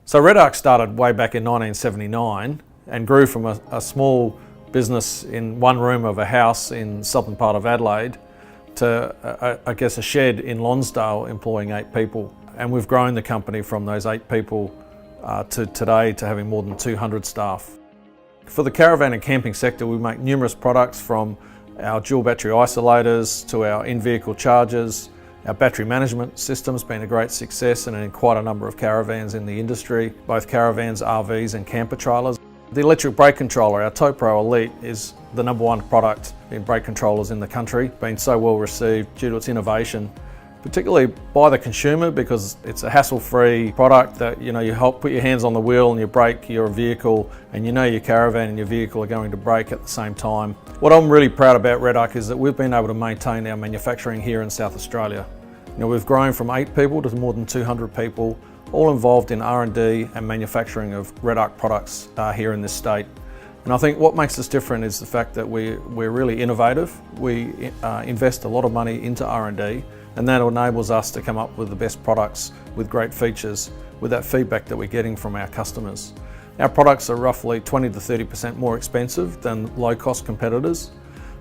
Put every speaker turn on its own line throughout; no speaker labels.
So REDARC started way back in 1979 and grew from a small business in one room of a house in southern part of Adelaide to, I guess, a shed in Lonsdale employing 8 people. And we've grown the company from those 8 people to today to having more than 200 staff. For the caravan and camping sector, we make numerous products from our dual battery isolators to our in-vehicle chargers. Our battery management system's been a great success and in quite a number of caravans in the industry, both caravans, RVs and camper trailers. The electric brake controller, our TowPro Elite, is the #1 product in brake controllers in the country. Been so well received due to its innovation, particularly by the consumer, because it's a hassle-free product that you help put your hands on the wheel and you brake your vehicle, and your caravan and your vehicle are going to brake at the same time. What I'm really proud about REDARC is that we've been able to maintain our manufacturing here in South Australia. We've grown from 8 people to more than 200 people, all involved in R&D and manufacturing of REDARC products here in this state. And I think what makes us different is the fact that we're really innovative. We invest a lot of money into R&D, and that enables us to come up with the best products with great features, with that feedback that we're getting from our customers. Our products are roughly 20 to 30% more expensive than low-cost competitors,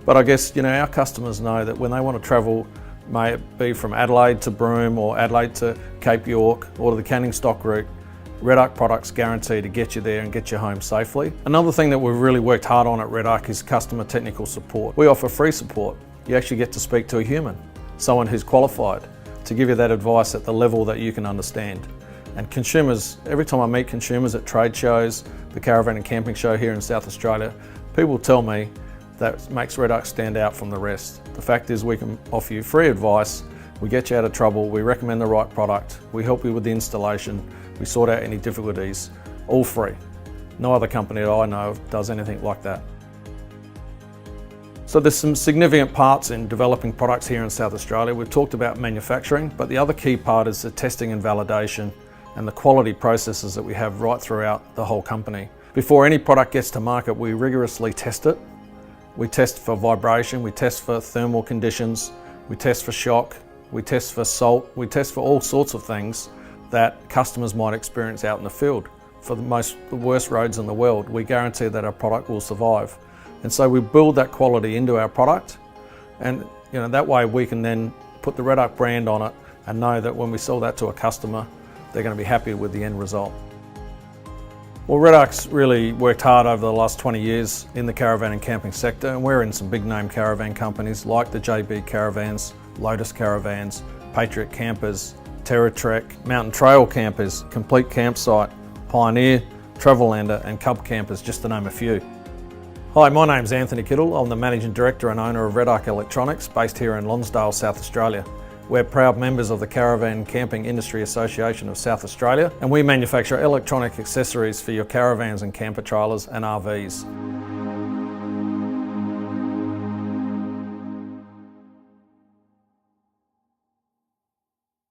but I guess our customers know that when they want to travel, may it be from Adelaide to Broome or Adelaide to Cape York or to the Canning Stock route, REDARC products guarantee to get you there and get you home safely. Another thing that we've really worked hard on at REDARC is customer technical support. We offer free support. You actually get to speak to a human, someone who's qualified to give you that advice at the level that you can understand. And consumers, every time I meet consumers at trade shows, the Caravan and Camping Show here in South Australia, people tell me that makes REDARC stand out from the rest. The fact is we can offer you free advice, we get you out of trouble, we recommend the right product, we help you with the installation, we sort out any difficulties, all free. No other company that I know of does anything like that. So there's some significant parts in developing products here in South Australia. We've talked about manufacturing, but the other key part is the testing and validation and the quality processes that we have right throughout the whole company. Before any product gets to market, we rigorously test it. We test for vibration, we test for thermal conditions, we test for shock, we test for salt, we test for all sorts of things that customers might experience out in the field. For the worst roads in the world, we guarantee that our product will survive. And so we build that quality into our product, and that way we can then put the REDARC brand on it and know that when we sell that to a customer, they're going to be happy with the end result. Well, REDARC's really worked hard over the last 20 years in the caravan and camping sector, and we're in some big name caravan companies like the JB Caravans, Lotus Caravans, Patriot Campers, TerraTrek, Mountain Trail Campers, Complete Campsite, Pioneer, Travelander and Cub Campers, just to name a few. Hi, my name's Anthony Kittle. I'm the Managing Director and owner of REDARC Electronics, based here in Lonsdale, South Australia. We're proud members of the Caravan Camping Industry Association of South Australia, and we manufacture electronic accessories for your caravans and camper trailers and RVs.